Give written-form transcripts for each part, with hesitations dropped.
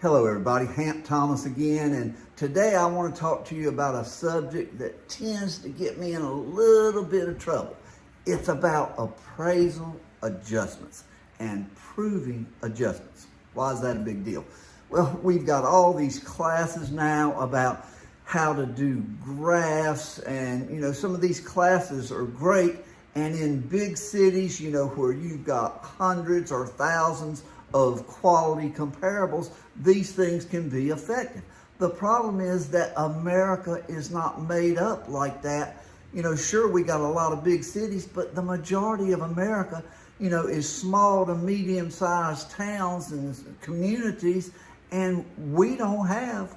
Hello everybody, Hamp Thomas again, and today I want to talk to you about a subject that tends to get me in a little bit of trouble. It's about appraisal adjustments and proving adjustments. Why is that a big deal? Well, we've got all these classes now about how to do graphs, and some of these classes are great, and in big cities, where you've got hundreds or thousands of quality comparables, these things can be effective. The problem is that America is not made up like that. Sure, we got a lot of big cities, but the majority of America, is small to medium-sized towns and communities, and we don't have,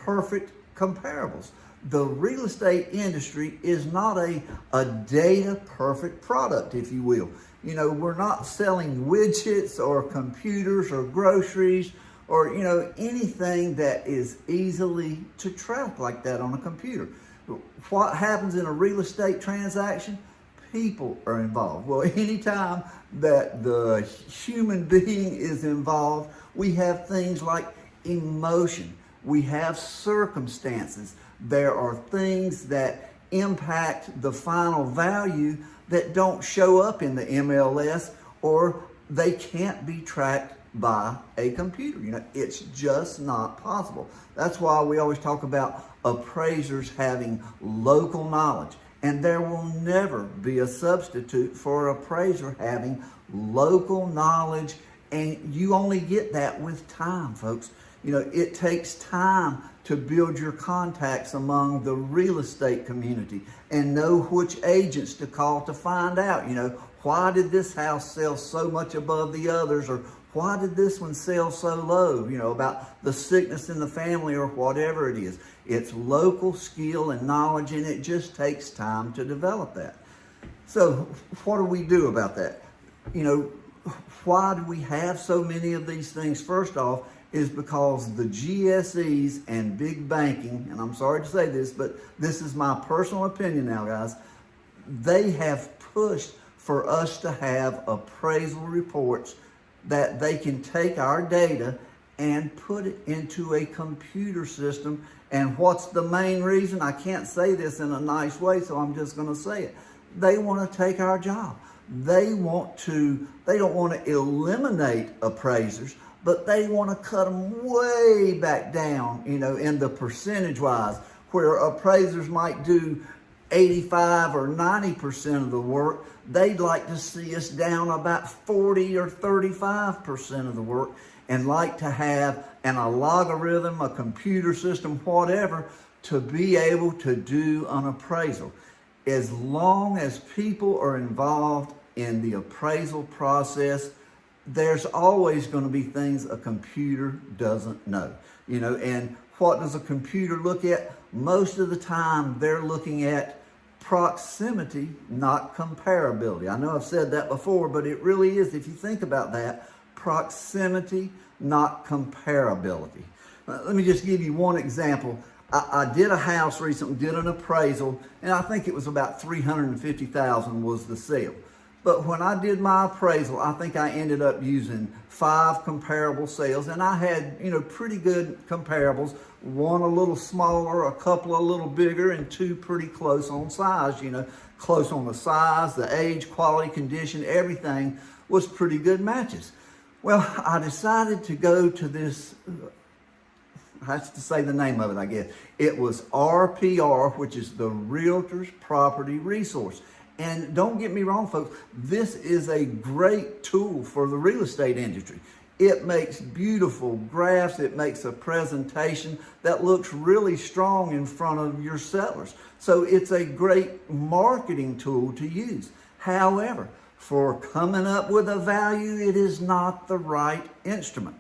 perfect comparables. The real estate industry is not a data perfect product, if you will. We're not selling widgets or computers or groceries or, anything that is easily to track like that on a computer. What happens in a real estate transaction? People are involved. Well, anytime that the human being is involved, we have things like emotion. We have circumstances. There are things that impact the final value that don't show up in the MLS, or they can't be tracked by a computer. It's just not possible. That's why we always talk about appraisers having local knowledge. And there will never be a substitute for an appraiser having local knowledge. And you only get that with time, folks. It takes time to build your contacts among the real estate community and know which agents to call to find out, why did this house sell so much above the others, or why did this one sell so low, about the sickness in the family or whatever it is. It's local skill and knowledge, and it just takes time to develop that. So what do we do about that? Why do we have so many of these things? First off, is because the GSEs and big banking, and I'm sorry to say this, but this is my personal opinion now, guys, they have pushed for us to have appraisal reports that they can take our data and put it into a computer system. And what's the main reason? I can't say this in a nice way, so I'm just going to say it. They want to take our job. They don't want to eliminate appraisers, but they want to cut them way back down, in the percentage-wise, where appraisers might do 85 or 90% of the work. They'd like to see us down about 40 or 35% of the work, and like to have a logarithm, a computer system, whatever, to be able to do an appraisal. As long as people are involved in the appraisal process, there's always going to be things a computer doesn't know, and what does a computer look at? Most of the time, they're looking at proximity, not comparability. I know I've said that before, but it really is, if you think about that, proximity, not comparability. Let me just give you one example. I did a house recently, did an appraisal, and I think it was about $350,000 was the sale. But when I did my appraisal, I think I ended up using 5 comparable sales, and I had, pretty good comparables. One a little smaller, a couple a little bigger, and 2 pretty close on size, close on the size, the age, quality, condition, everything was pretty good matches. Well, I decided to go to this, I have to say the name of it, I guess. It was RPR, which is the Realtors Property Resource. And don't get me wrong, folks, this is a great tool for the real estate industry. It makes beautiful graphs. It makes a presentation that looks really strong in front of your settlers. So it's a great marketing tool to use. However, for coming up with a value, it is not the right instrument.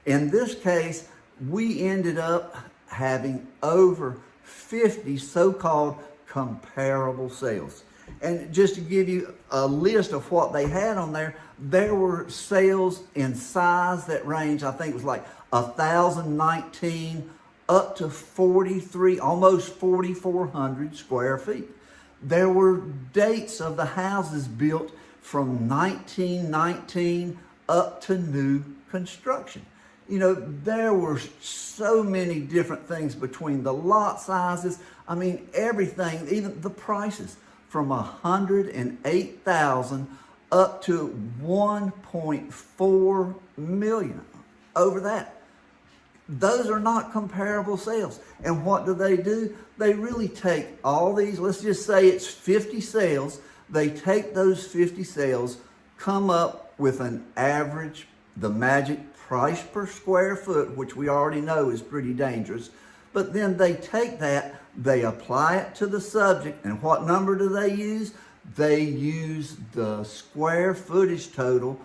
In this case, we ended up having over 50 so-called comparable sales. And just to give you a list of what they had on there, there were sales in size that range, I think it was like 1,019 up to 43, almost 4,400 square feet. There were dates of the houses built from 1919 up to new construction. there were so many different things between the lot sizes. I mean, everything, even the prices from 108,000 up to 1.4 million over that. Those are not comparable sales. And what do? They really take all these, let's just say it's 50 sales. They take those 50 sales, come up with an average, the magic price per square foot, which we already know is pretty dangerous. But then they take that, they apply it to the subject, and what number do they use? They use the square footage total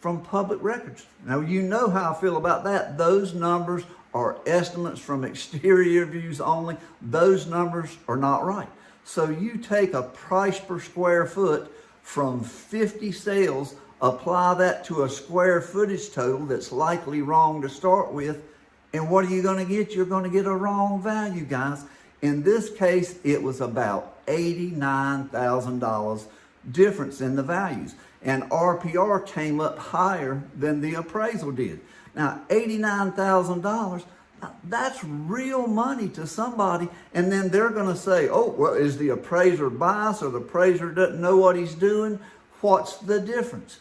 from public records. Now, you know how I feel about that. Those numbers are estimates from exterior views only. Those numbers are not right. So you take a price per square foot from 50 sales, apply that to a square footage total that's likely wrong to start with, and what are you going to get? You're going to get a wrong value, guys. In this case, it was about $89,000 difference in the values. And RPR came up higher than the appraisal did. Now, $89,000, that's real money to somebody. And then they're going to say, oh, well, is the appraiser biased, or the appraiser doesn't know what he's doing? What's the difference?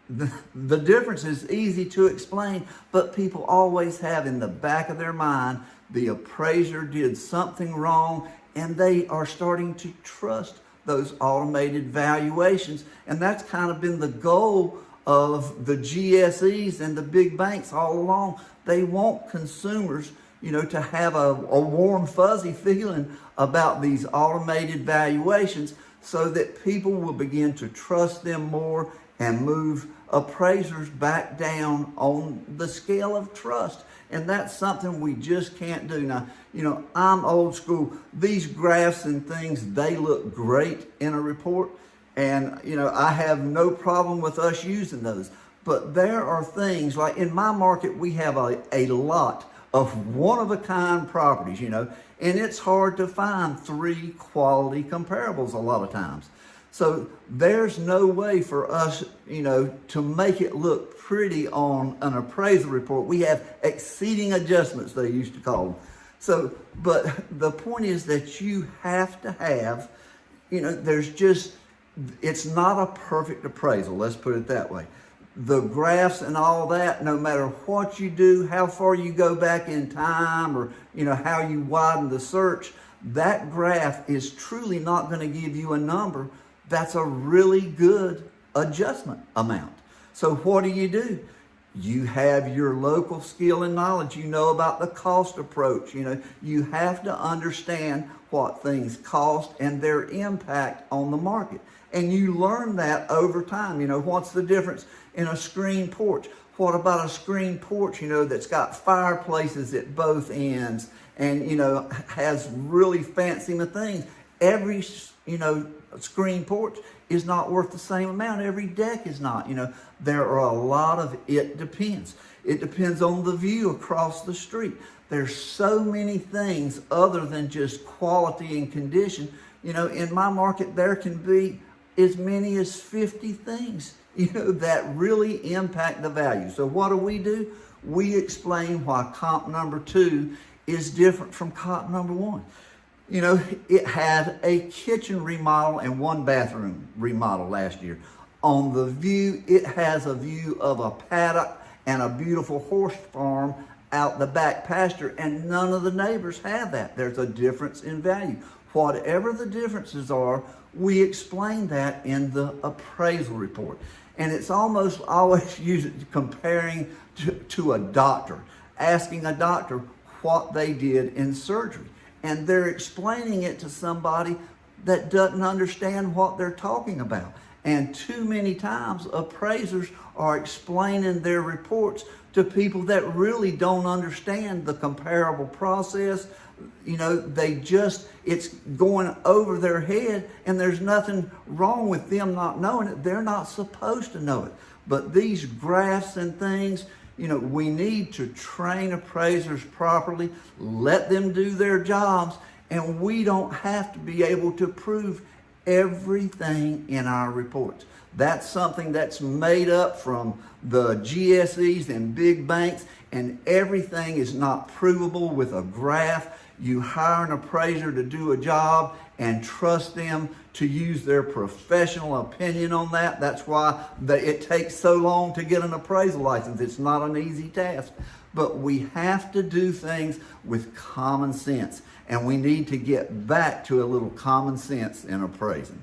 The difference is easy to explain, but people always have in the back of their mind, the appraiser did something wrong, and they are starting to trust those automated valuations. And that's kind of been the goal of the GSEs and the big banks all along. They want consumers, to have a warm, fuzzy feeling about these automated valuations so that people will begin to trust them more and move appraisers back down on the scale of trust. And that's something we just can't do. Now, I'm old school. These graphs and things, they look great in a report. And, I have no problem with us using those. But there are things, like in my market, we have a lot of one-of-a-kind properties, and it's hard to find 3 quality comparables a lot of times. So there's no way for us, to make it look pretty on an appraisal report. We have exceeding adjustments, they used to call them. So, but the point is that you have to have, it's not a perfect appraisal, let's put it that way. The graphs and all that, no matter what you do, how far you go back in time, or, how you widen the search, that graph is truly not going to give you a number that's a really good adjustment amount. So what do? You have your local skill and knowledge. You know about the cost approach. You have to understand what things cost and their impact on the market. And you learn that over time. What's the difference in a screen porch? What about a screen porch, that's got fireplaces at both ends and, has really fancy things? Every, screen porch is not worth the same amount. Every deck is not. There are a lot of it depends. It depends on the view across the street. There's so many things other than just quality and condition. In my market, there can be as many as 50 things, that really impact the value. So what do? We explain why comp number 2 is different from comp number 1. It had a kitchen remodel and 1 bathroom remodel last year. On the view, it has a view of a paddock and a beautiful horse farm out the back pasture, and none of the neighbors have that. There's a difference in value. Whatever the differences are, we explain that in the appraisal report. And it's almost always comparing to a doctor, asking a doctor what they did in surgery. And they're explaining it to somebody that doesn't understand what they're talking about. And too many times, appraisers are explaining their reports to people that really don't understand the comparable process. It's going over their head, and there's nothing wrong with them not knowing it. They're not supposed to know it. But these graphs and things, we need to train appraisers properly, let them do their jobs, and we don't have to be able to prove everything in our reports. That's something that's made up from the GSEs and big banks, and everything is not provable with a graph. You hire an appraiser to do a job and trust them to use their professional opinion on that. That's why it takes so long to get an appraisal license. It's not an easy task. But we have to do things with common sense, and we need to get back to a little common sense in appraising.